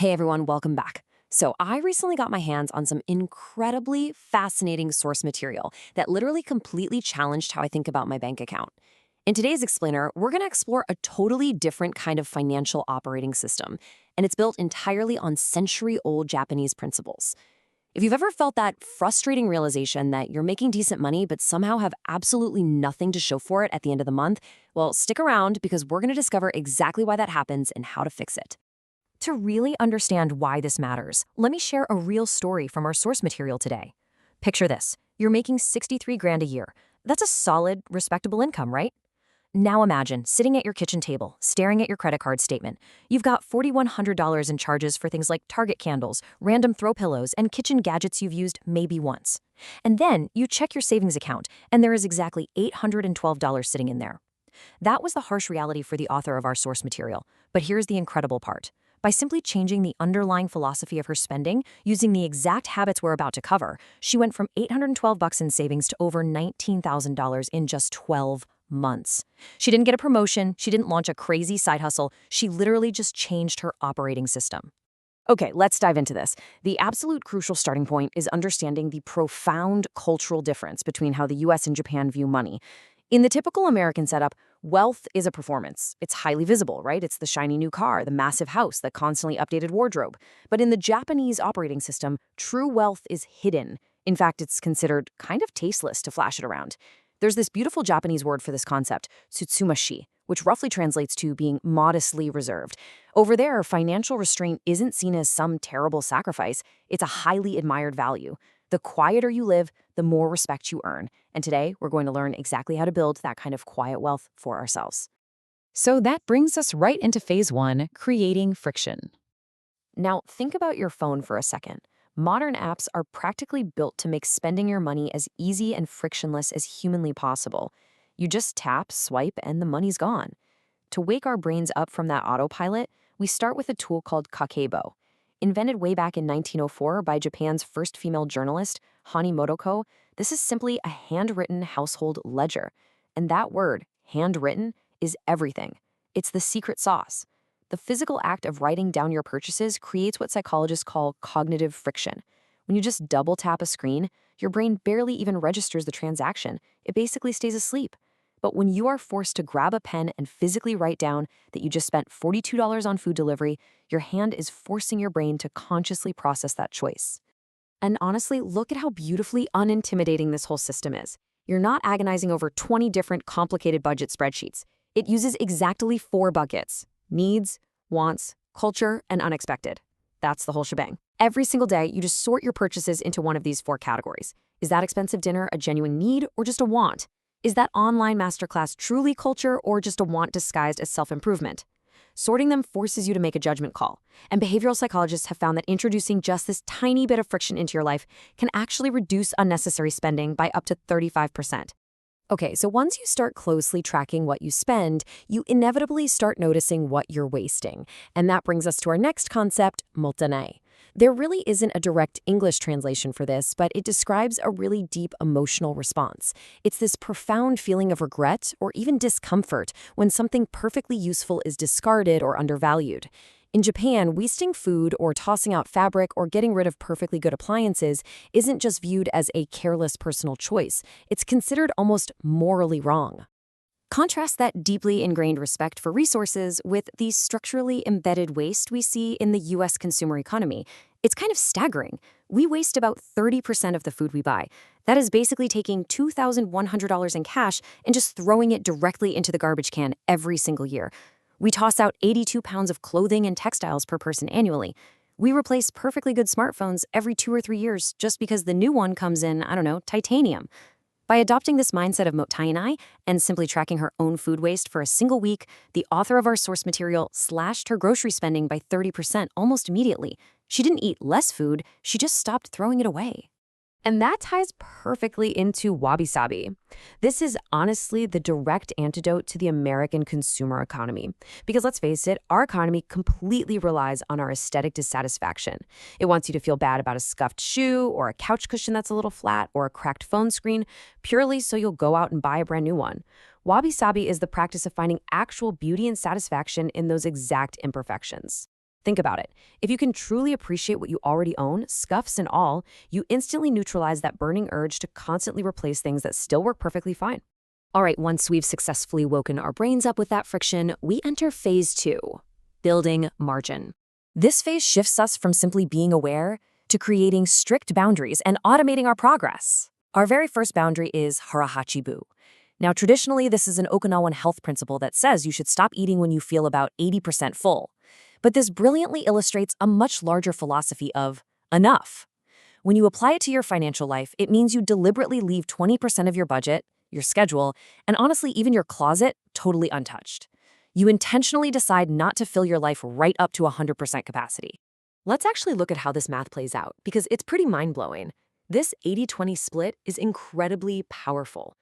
Hey everyone, welcome back. So, I recently got my hands on some incredibly fascinating source material that literally completely challenged how I think about my bank account. In today's explainer, we're going to explore a totally different kind of financial operating system, and it's built entirely on century-old Japanese principles. If you've ever felt that frustrating realization that you're making decent money but somehow have absolutely nothing to show for it at the end of the month, well, stick around because we're going to discover exactly why that happens and how to fix it. To really understand why this matters, let me share a real story from our source material today. Picture this. You're making 63 grand a year. That's a solid, respectable income, right? Now imagine sitting at your kitchen table, staring at your credit card statement. You've got $4,100 in charges for things like Target candles, random throw pillows, and kitchen gadgets you've used maybe once. And then you check your savings account, and there is exactly $812 sitting in there. That was the harsh reality for the author of our source material. But here's the incredible part. By simply changing the underlying philosophy of her spending, using the exact habits we're about to cover, she went from $812 in savings to over $19,000 in just 12 months. She didn't get a promotion, she didn't launch a crazy side hustle, she literally just changed her operating system. Okay, let's dive into this. The absolute crucial starting point is understanding the profound cultural difference between how the US and Japan view money. In the typical American setup, wealth is a performance. It's highly visible, right? It's the shiny new car, the massive house, the constantly updated wardrobe. But in the Japanese operating system, true wealth is hidden. In fact, it's considered kind of tasteless to flash it around. There's this beautiful Japanese word for this concept, tsutsumashi, which roughly translates to being modestly reserved. Over there, financial restraint isn't seen as some terrible sacrifice. It's a highly admired value. The quieter you live, the more respect you earn. And today, we're going to learn exactly how to build that kind of quiet wealth for ourselves. So that brings us right into phase one, creating friction. Now, think about your phone for a second. Modern apps are practically built to make spending your money as easy and frictionless as humanly possible. You just tap, swipe, and the money's gone. To wake our brains up from that autopilot, we start with a tool called kakeibo. Invented way back in 1904 by Japan's first female journalist, Hani Motoko, this is simply a handwritten household ledger. And that word, handwritten, is everything. It's the secret sauce. The physical act of writing down your purchases creates what psychologists call cognitive friction. When you just double tap a screen, your brain barely even registers the transaction. It basically stays asleep. But when you are forced to grab a pen and physically write down that you just spent $42 on food delivery, your hand is forcing your brain to consciously process that choice. And honestly, look at how beautifully unintimidating this whole system is. You're not agonizing over 20 different complicated budget spreadsheets. It uses exactly 4 buckets: needs, wants, culture, and unexpected. That's the whole shebang. Every single day, you just sort your purchases into one of these 4 categories. Is that expensive dinner a genuine need or just a want? Is that online masterclass truly culture or just a want disguised as self-improvement? Sorting them forces you to make a judgment call. And behavioral psychologists have found that introducing just this tiny bit of friction into your life can actually reduce unnecessary spending by up to 35%. Okay, so once you start closely tracking what you spend, you inevitably start noticing what you're wasting. And that brings us to our next concept, motanai. There really isn't a direct English translation for this, but it describes a really deep emotional response. It's this profound feeling of regret or even discomfort when something perfectly useful is discarded or undervalued. In Japan, wasting food or tossing out fabric or getting rid of perfectly good appliances isn't just viewed as a careless personal choice. It's considered almost morally wrong. Contrast that deeply ingrained respect for resources with the structurally embedded waste we see in the US consumer economy. It's kind of staggering. We waste about 30% of the food we buy. That is basically taking $2,100 in cash and just throwing it directly into the garbage can every single year. We toss out 82 pounds of clothing and textiles per person annually. We replace perfectly good smartphones every 2 or 3 years just because the new one comes in, titanium. By adopting this mindset of motainai and simply tracking her own food waste for a single week, the author of our source material slashed her grocery spending by 30% almost immediately. She didn't eat less food, she just stopped throwing it away. And that ties perfectly into wabi-sabi. This is honestly the direct antidote to the American consumer economy. Because let's face it, our economy completely relies on our aesthetic dissatisfaction. It wants you to feel bad about a scuffed shoe or a couch cushion that's a little flat or a cracked phone screen, purely so you'll go out and buy a brand new one. Wabi-sabi is the practice of finding actual beauty and satisfaction in those exact imperfections. Think about it. If you can truly appreciate what you already own, scuffs and all, you instantly neutralize that burning urge to constantly replace things that still work perfectly fine. All right, once we've successfully woken our brains up with that friction, we enter phase two, building margin. This phase shifts us from simply being aware to creating strict boundaries and automating our progress. Our very first boundary is harahachibu. Now, traditionally, this is an Okinawan health principle that says you should stop eating when you feel about 80% full. But this brilliantly illustrates a much larger philosophy of enough. When you apply it to your financial life, it means you deliberately leave 20% of your budget, your schedule, and honestly, even your closet totally untouched. You intentionally decide not to fill your life right up to 100% capacity. Let's actually look at how this math plays out, because it's pretty mind-blowing. This 80-20 split is incredibly powerful.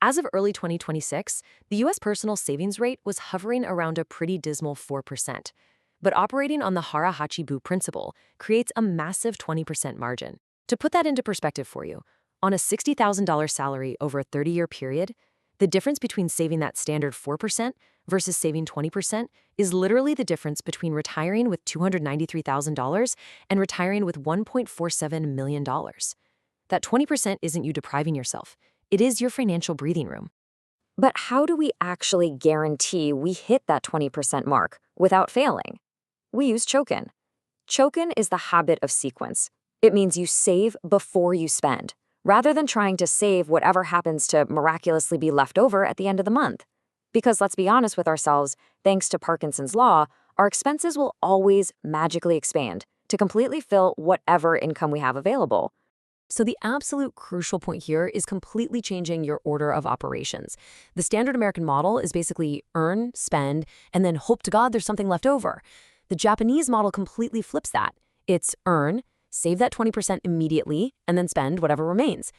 As of early 2026, the U.S. personal savings rate was hovering around a pretty dismal 4%. But operating on the hara-hachi-bu principle creates a massive 20% margin. To put that into perspective for you, on a $60,000 salary over a 30-year period, the difference between saving that standard 4% versus saving 20% is literally the difference between retiring with $293,000 and retiring with $1.47 million. That 20% isn't you depriving yourself. It is your financial breathing room. But how do we actually guarantee we hit that 20% mark without failing? We use Chokin. Chokin is the habit of sequence. It means you save before you spend, rather than trying to save whatever happens to miraculously be left over at the end of the month. Because let's be honest with ourselves, thanks to Parkinson's law, our expenses will always magically expand to completely fill whatever income we have available. So the absolute crucial point here is completely changing your order of operations. The standard American model is basically earn, spend, and then hope to God there's something left over. The Japanese model completely flips that. It's earn, save that 20% immediately, and then spend whatever remains.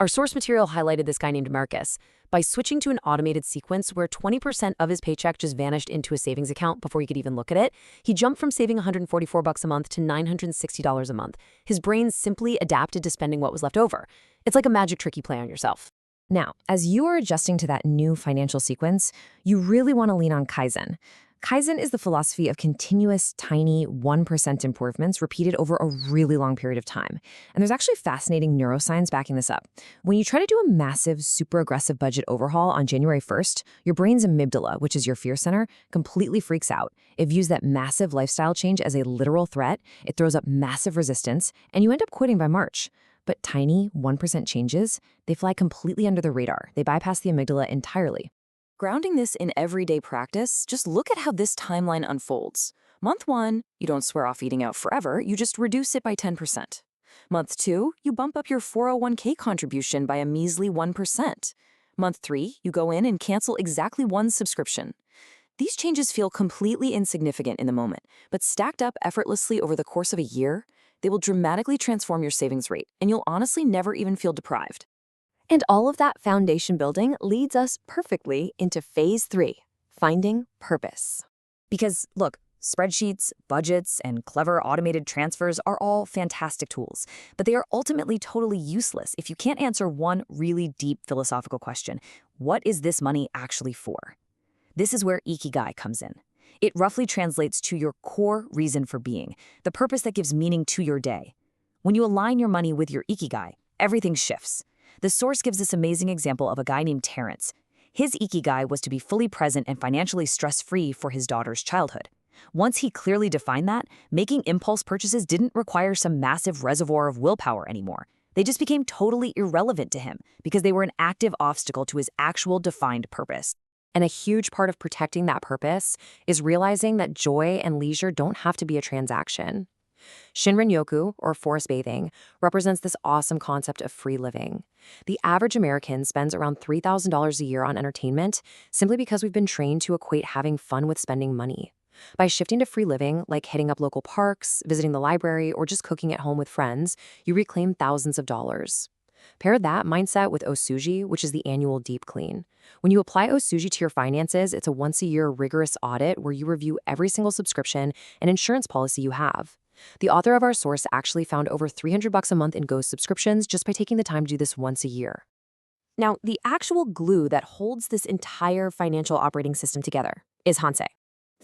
Our source material highlighted this guy named Marcus. By switching to an automated sequence where 20% of his paycheck just vanished into a savings account before he could even look at it, he jumped from saving $144 a month to $960 a month. His brain simply adapted to spending what was left over. It's like a magic trick you play on yourself. Now, as you are adjusting to that new financial sequence, you really want to lean on Kaizen. Kaizen is the philosophy of continuous, tiny 1% improvements repeated over a really long period of time. And there's actually fascinating neuroscience backing this up. When you try to do a massive, super aggressive budget overhaul on January 1st, your brain's amygdala, which is your fear center, completely freaks out. It views that massive lifestyle change as a literal threat, it throws up massive resistance, and you end up quitting by March. But tiny 1% changes, they fly completely under the radar. They bypass the amygdala entirely. Grounding this in everyday practice, just look at how this timeline unfolds. Month 1, you don't swear off eating out forever, you just reduce it by 10%. Month 2, you bump up your 401k contribution by a measly 1%. Month 3, you go in and cancel exactly one subscription. These changes feel completely insignificant in the moment, but stacked up effortlessly over the course of a year, they will dramatically transform your savings rate, and you'll honestly never even feel deprived. And all of that foundation building leads us perfectly into phase 3, finding purpose. Because look, spreadsheets, budgets, and clever automated transfers are all fantastic tools, but they are ultimately totally useless if you can't answer one really deep philosophical question. What is this money actually for? This is where ikigai comes in. It roughly translates to your core reason for being, the purpose that gives meaning to your day. When you align your money with your ikigai, everything shifts. The source gives this amazing example of a guy named Terrence. His ikigai was to be fully present and financially stress-free for his daughter's childhood. Once he clearly defined that, making impulse purchases didn't require some massive reservoir of willpower anymore. They just became totally irrelevant to him because they were an active obstacle to his actual defined purpose. And a huge part of protecting that purpose is realizing that joy and leisure don't have to be a transaction. Shinrin-yoku, or forest bathing, represents this awesome concept of free living. The average American spends around $3,000 a year on entertainment simply because we've been trained to equate having fun with spending money. By shifting to free living, like hitting up local parks, visiting the library, or just cooking at home with friends, you reclaim thousands of dollars. Pair that mindset with Osuji, which is the annual deep clean. When you apply Osuji to your finances, it's a once-a-year rigorous audit where you review every single subscription and insurance policy you have. The author of our source actually found over $300 a month in Ghost subscriptions just by taking the time to do this once a year. Now, the actual glue that holds this entire financial operating system together is Hansei.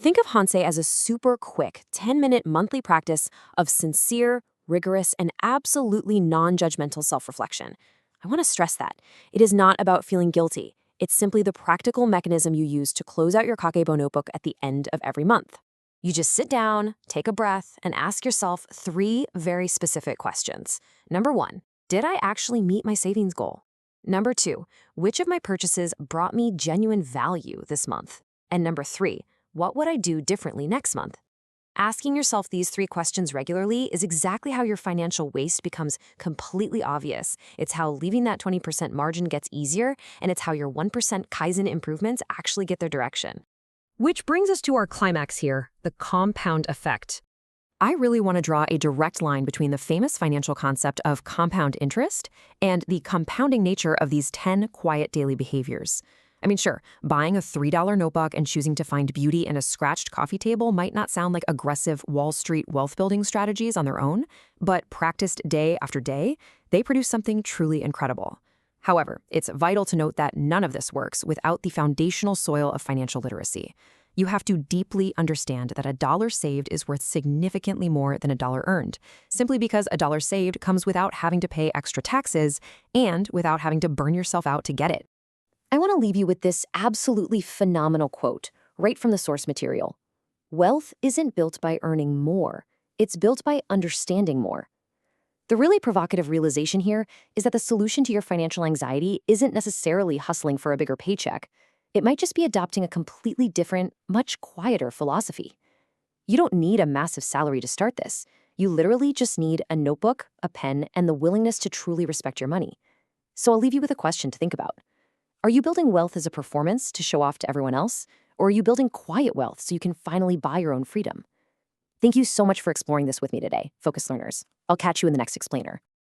Think of Hansei as a super quick 10-minute monthly practice of sincere, rigorous, and absolutely non judgmental self reflection. I want to stress that. It is not about feeling guilty. It's simply the practical mechanism you use to close out your Kakebo notebook at the end of every month. You just sit down, take a breath, and ask yourself three very specific questions. Number one, did I actually meet my savings goal? Number two, which of my purchases brought me genuine value this month? And number three, what would I do differently next month? Asking yourself these three questions regularly is exactly how your financial waste becomes completely obvious. It's how leaving that 20% margin gets easier, and it's how your 1% Kaizen improvements actually get their direction. Which brings us to our climax here, the compound effect. I really want to draw a direct line between the famous financial concept of compound interest and the compounding nature of these 10 quiet daily behaviors. I mean, sure, buying a $3 notebook and choosing to find beauty in a scratched coffee table might not sound like aggressive Wall Street wealth-building strategies on their own, but practiced day after day, they produce something truly incredible. However, it's vital to note that none of this works without the foundational soil of financial literacy. You have to deeply understand that a dollar saved is worth significantly more than a dollar earned, simply because a dollar saved comes without having to pay extra taxes and without having to burn yourself out to get it. I want to leave you with this absolutely phenomenal quote, right from the source material. Wealth isn't built by earning more, it's built by understanding more. The really provocative realization here is that the solution to your financial anxiety isn't necessarily hustling for a bigger paycheck. It might just be adopting a completely different, much quieter philosophy. You don't need a massive salary to start this. You literally just need a notebook, a pen, and the willingness to truly respect your money. So I'll leave you with a question to think about. Are you building wealth as a performance to show off to everyone else? Or are you building quiet wealth so you can finally buy your own freedom? Thank you so much for exploring this with me today, Focus Learners. I'll catch you in the next explainer.